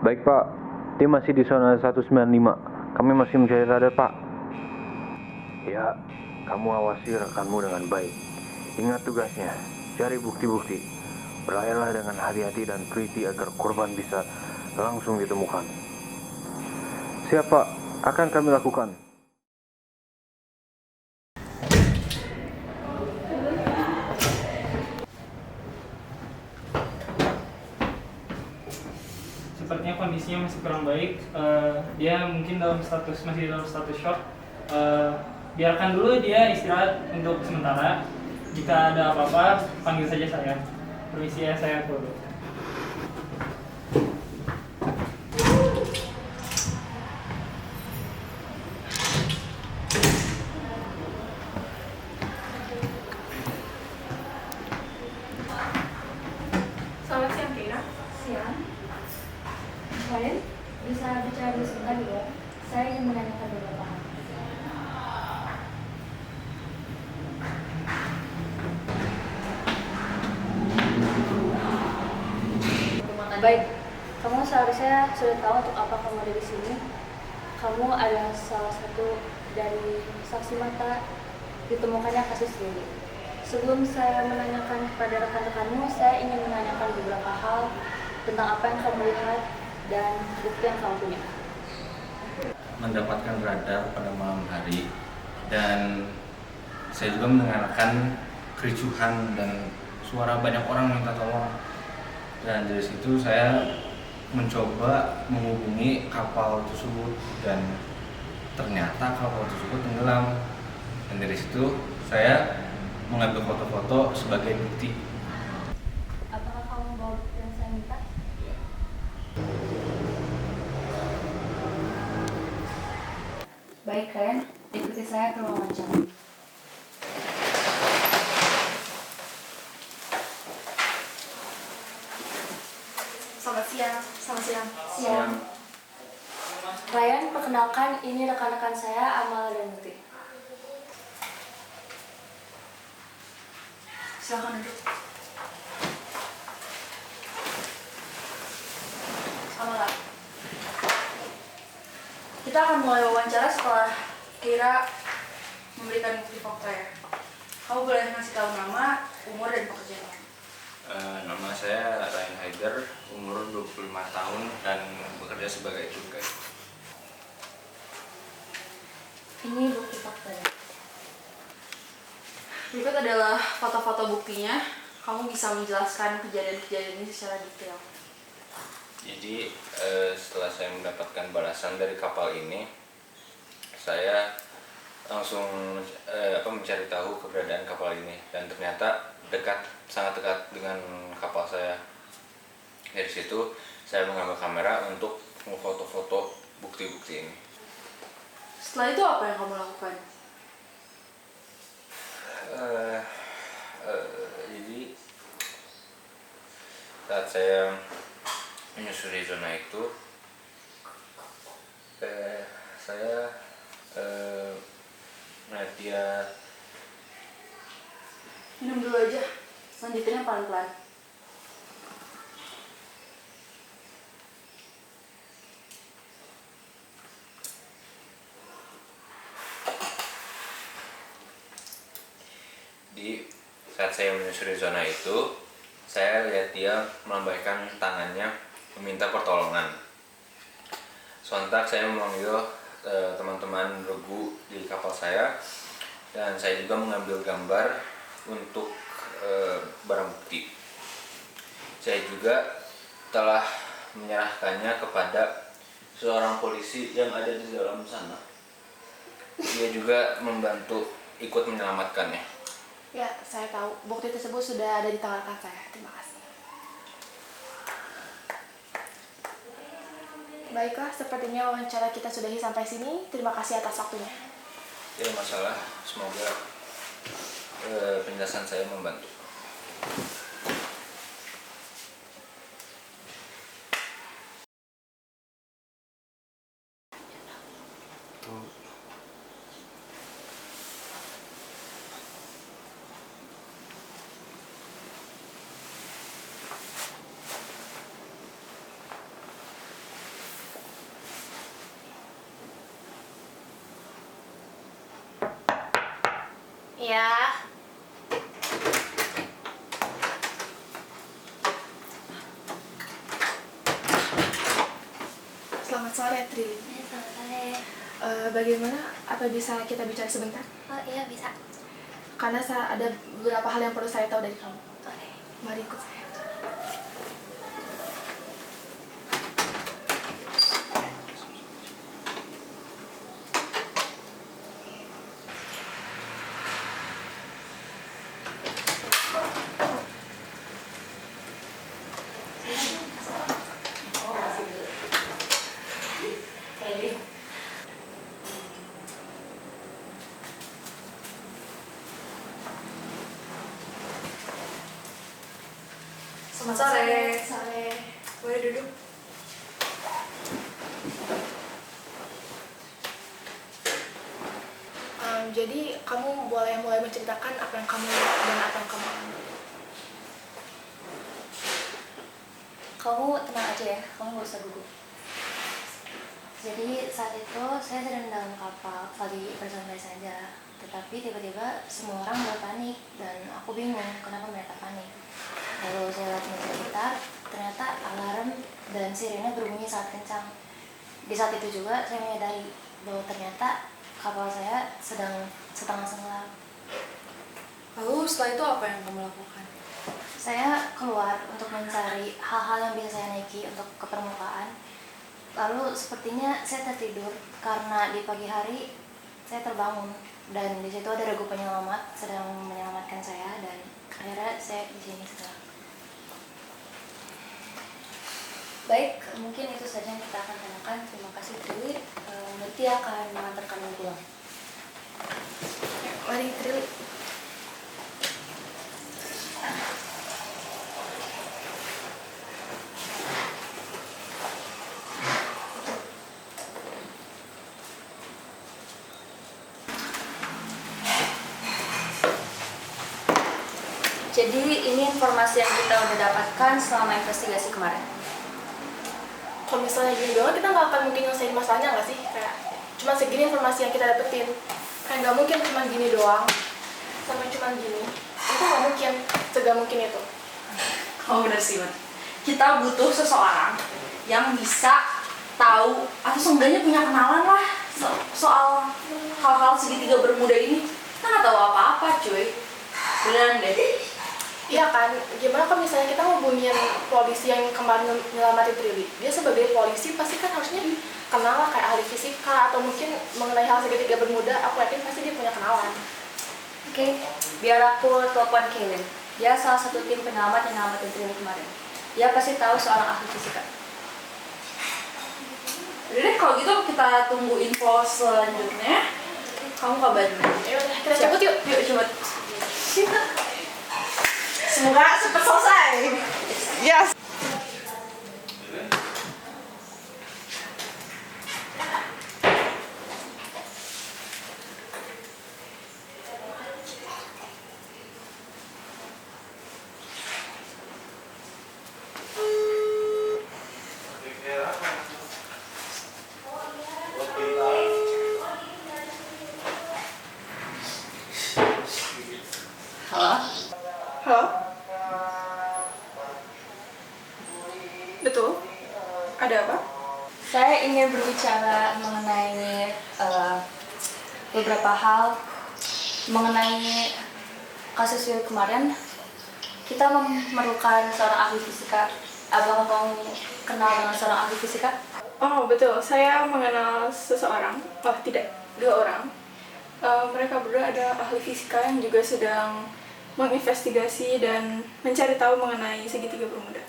Baik Pak, tim masih di zona 195. Kami masih mencari radar Pak. Ya, kamu awasi rekanmu dengan baik. Ingat tugasnya, cari bukti-bukti. Berlayarlah dengan hati-hati dan teliti agar korban bisa langsung ditemukan. Siap Pak, akan kami lakukan. Sepertinya kondisinya masih kurang baik. Dia mungkin masih dalam status shock. Biarkan dulu dia istirahat untuk sementara. Jika ada apa-apa, panggil saja saya. Permisi ya, saya dulu. Selamat siang, Kira. Siang. Kalian bisa bicara dulu sebentar ya? Saya ingin menanyakan beberapa hal. Baik, kamu seharusnya sudah tahu untuk apa kamu ada di sini. Kamu adalah salah satu dari saksi mata ditemukannya kasus ini. Sebelum saya menanyakan kepada rekan-rekanmu, saya ingin menanyakan beberapa hal tentang apa yang kamu lihat dan bukti yang kamu punya. Mendapatkan radar pada malam hari dan saya juga mendengarkan kericuhan dan suara banyak orang minta tolong, dan dari situ saya mencoba menghubungi kapal tersebut dan ternyata kapal tersebut tenggelam, dan dari situ saya mengambil foto-foto sebagai bukti. Apakah kamu bawa bukti yang saya minta? Baik, kalian ikuti saya ke ruang wawancara. Selamat siang. Selamat siang. Siang. Ryan, perkenalkan, ini rekan-rekan saya, Amal dan Muti. Silakan duduk. Selamat. Kita akan mulai wawancara setelah Kira memberikan bukti fakta ya. Kamu boleh ngasih tahu nama, umur, dan pekerjaan. Nama saya Ryan Haider, umur 25 tahun dan bekerja sebagai tour guide. Ini bukti faktanya. Berikut adalah foto-foto buktinya. Kamu bisa menjelaskan kejadian-kejadian ini secara detail. Jadi setelah saya mendapatkan balasan dari kapal ini, saya langsung mencari tahu keberadaan kapal ini, dan ternyata sangat dekat dengan kapal saya. Dari situ saya mengambil kamera untuk memfoto-foto bukti-bukti ini. Setelah itu apa yang kamu lakukan? Jadi saat saya menyusuri zona itu, saya melihat dia. Minum dulu aja. Lanjutinnya pelan-pelan. Di saat saya menyusuri zona itu, saya lihat dia melambaikan tangannya meminta pertolongan. Sontak saya memanggil teman-teman regu di kapal saya, dan saya juga mengambil gambar untuk barang bukti. Saya juga telah menyerahkannya kepada seorang polisi yang ada di dalam sana. Dia juga membantu ikut menyelamatkannya. Ya, saya tahu. Bukti tersebut sudah ada di tangan saya. Terima kasih. Baiklah, sepertinya wawancara kita sudahi sampai sini. Terima kasih atas waktunya. Tidak masalah, semoga penjelasan saya membantu. Ya. Selamat sore, Tri. Selamat sore. Bagaimana? Apa bisa kita bicara sebentar? Oh iya bisa. Karena ada beberapa hal yang perlu saya tahu dari kamu. Oke. Mari ikut saya. Selamat sore. Sore. Boleh duduk? Jadi kamu boleh mulai menceritakan apa yang kamu lihat dan apa yang kamu alami. Kamu tenang aja ya, kamu gak usah gugup. Jadi saat itu saya sedang dalam kapal lagi bersantai saja. Tetapi tiba-tiba semua orang berpanik dan aku bingung kenapa mereka panik. Lalu saya lihat di sekitar, ternyata alarm dan sirene berbunyi sangat kencang. Di saat itu juga saya menyadari bahwa ternyata kapal saya sedang setengah tenggelam. Lalu setelah itu apa yang kamu lakukan? Saya keluar untuk mencari hal-hal yang bisa saya naiki untuk ke permukaan. Lalu sepertinya saya tertidur karena di pagi hari saya terbangun dan di situ ada regu penyelamat sedang menyelamatkan saya dan akhirnya saya di sini sekarang. Baik, mungkin itu saja yang kita akan tanyakan. Terima kasih Tri. Nanti akan mengantarkanmu pulang. Mari, Tri. Jadi ini informasi yang kita udah dapatkan selama investigasi kemarin. Kalau misalnya gini doang, kita nggak akan mungkin nyelesain masalahnya nggak sih? Kayak cuma segini informasi yang kita dapetin. Kayak nggak mungkin cuma gini doang, sampai cuma gini. Itu nggak mungkin, segak mungkin itu. Oh bener sih, Man. Kita butuh seseorang yang bisa tahu atau seenggaknya punya kenalan lah soal hal-hal segitiga bermuda ini. Kita nggak tahu apa-apa, cuy. Beneran deh. Iya kan, gimana kalau misalnya kita ngubungin polisi yang kemarin nyelamatin Trilly? Dia sebagai polisi pasti kan harusnya kenal lah kayak ahli fisika atau mungkin mengenai hal segitiga bermuda. Aku yakin pasti dia punya kenalan. Oke, biar aku telepon Kaylin. Dia salah satu tim penyelamat yang nyelamatin Trilly kemarin. Dia pasti tahu seorang ahli fisika. Udah deh, kalau gitu kita tunggu info selanjutnya. Kamu kabarin. Ya udah, kita cabut yuk. Yuk, coba. Semoga cepat selesai. Yes. Halo? Betul? Ada apa? Saya ingin berbicara mengenai beberapa hal mengenai kasus Will kemarin. Kita memerlukan seorang ahli fisika. Apakah kamu kenal dengan seorang ahli fisika? Oh betul, saya mengenal seseorang. Oh tidak, dua orang. Mereka berdua ada ahli fisika yang juga sedang menginvestigasi dan mencari tahu mengenai segitiga bermuda.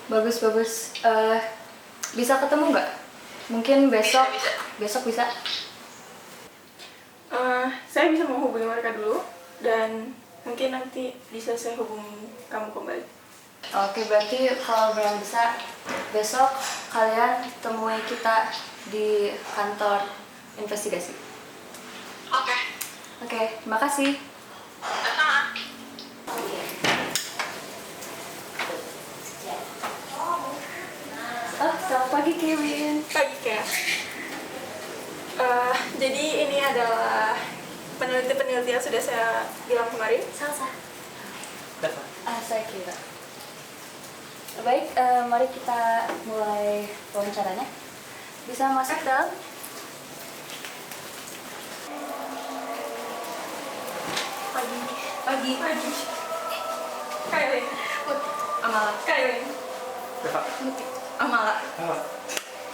Bagus. Bisa ketemu nggak? Mungkin besok. Bisa. Besok bisa. Saya bisa menghubungi mereka dulu dan mungkin nanti bisa saya hubungi kamu kembali. Oke, berarti kalau belum bisa, besok kalian temui kita di kantor investigasi. Oke. Oke, terima kasih. Sama. Oh, selamat pagi Kevin. Pagi Kak. Jadi ini adalah peneliti-peneliti yang sudah saya bilang kemarin? Salsa. Dapat. Saya kira. Baik, mari kita mulai wawancaranya. Bisa masuk dalam? Pagi. Kailin. Amala. Kailin. Dapat. Amala.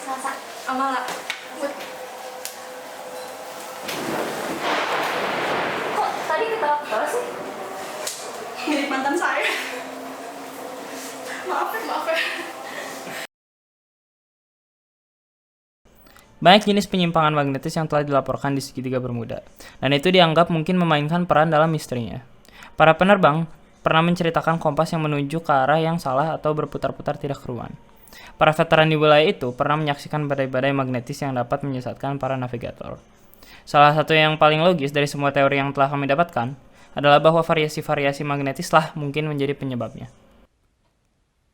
Salsa. Amala. Kok tadi ketawa-ketawa sih? Mirip mantan saya. Maaf ya. Banyak jenis penyimpangan magnetis yang telah dilaporkan di segitiga Bermuda, dan itu dianggap mungkin memainkan peran dalam misterinya. Para penerbang pernah menceritakan kompas yang menuju ke arah yang salah atau berputar-putar tidak keruan. Para veteran di wilayah itu pernah menyaksikan badai-badai magnetis yang dapat menyesatkan para navigator. Salah satu yang paling logis dari semua teori yang telah kami dapatkan adalah bahwa variasi-variasi magnetis lah mungkin menjadi penyebabnya.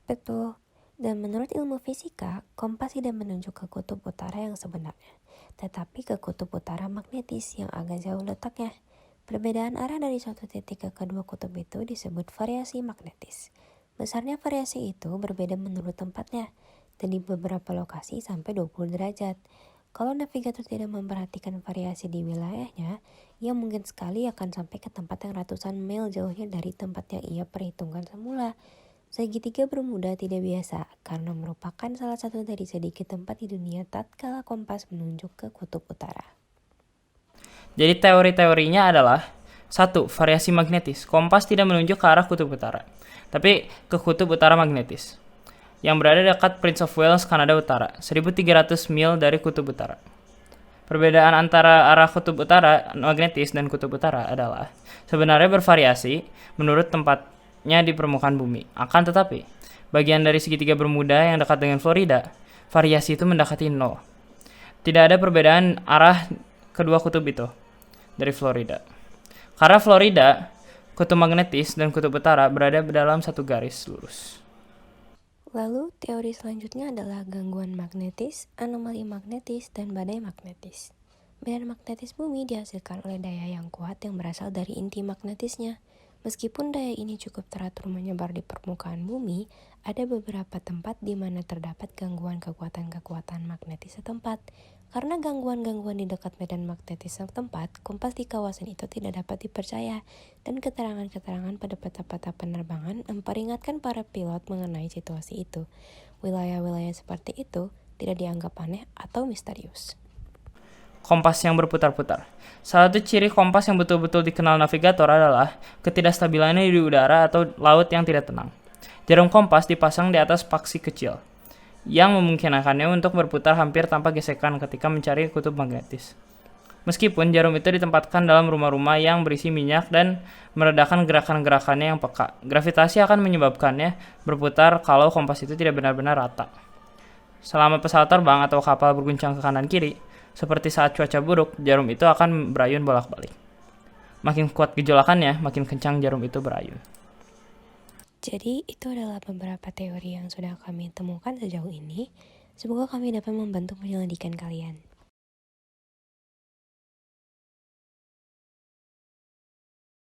Betul. Dan menurut ilmu fisika, kompas tidak menunjuk ke kutub utara yang sebenarnya, tetapi ke kutub utara magnetis yang agak jauh letaknya. Perbedaan arah dari suatu titik ke kedua kutub itu disebut variasi magnetis. Besarnya variasi itu berbeda menurut tempatnya, dan di beberapa lokasi sampai 20 derajat. Kalau navigator tidak memperhatikan variasi di wilayahnya, ia mungkin sekali akan sampai ke tempat yang ratusan mil jauhnya dari tempat yang ia perhitungkan semula. Segitiga Bermuda tidak biasa karena merupakan salah satu dari sedikit tempat di dunia tatkala kompas menunjuk ke kutub utara. Jadi teori-teorinya adalah 1. Variasi magnetis. Kompas tidak menunjuk ke arah kutub utara, tapi ke kutub utara magnetis, yang berada dekat Prince of Wales, Kanada Utara, 1.300 mil dari kutub utara. Perbedaan antara arah kutub utara magnetis dan kutub utara adalah sebenarnya bervariasi menurut tempatnya di permukaan bumi. Akan tetapi, bagian dari segitiga Bermuda yang dekat dengan Florida, variasi itu mendekati 0. Tidak ada perbedaan arah kedua kutub itu dari Florida. Karena Florida, kutub magnetis dan kutub utara berada dalam satu garis lurus. Lalu, teori selanjutnya adalah gangguan magnetis, anomali magnetis, dan badai magnetis. Medan magnetis bumi dihasilkan oleh daya yang kuat yang berasal dari inti magnetisnya. Meskipun daya ini cukup teratur menyebar di permukaan bumi, ada beberapa tempat di mana terdapat gangguan kekuatan-kekuatan magnetis setempat. Karena gangguan-gangguan di dekat medan magnetis setempat, kompas di kawasan itu tidak dapat dipercaya, dan keterangan-keterangan pada peta-peta penerbangan memperingatkan para pilot mengenai situasi itu. Wilayah-wilayah seperti itu tidak dianggap aneh atau misterius. Kompas yang berputar-putar. Salah satu ciri kompas yang betul-betul dikenal navigator adalah ketidakstabilannya di udara atau laut yang tidak tenang. Jarum kompas dipasang di atas paksi kecil, yang memungkinkannya untuk berputar hampir tanpa gesekan ketika mencari kutub magnetis. Meskipun jarum itu ditempatkan dalam rumah-rumah yang berisi minyak dan meredakan gerakan-gerakannya yang peka, gravitasi akan menyebabkannya berputar kalau kompas itu tidak benar-benar rata. Selama pesawat terbang atau kapal berguncang ke kanan-kiri, seperti saat cuaca buruk, jarum itu akan berayun bolak-balik. Makin kuat gejolakannya, makin kencang jarum itu berayun. Jadi, itu adalah beberapa teori yang sudah kami temukan sejauh ini. Semoga kami dapat membantu penyelidikan kalian.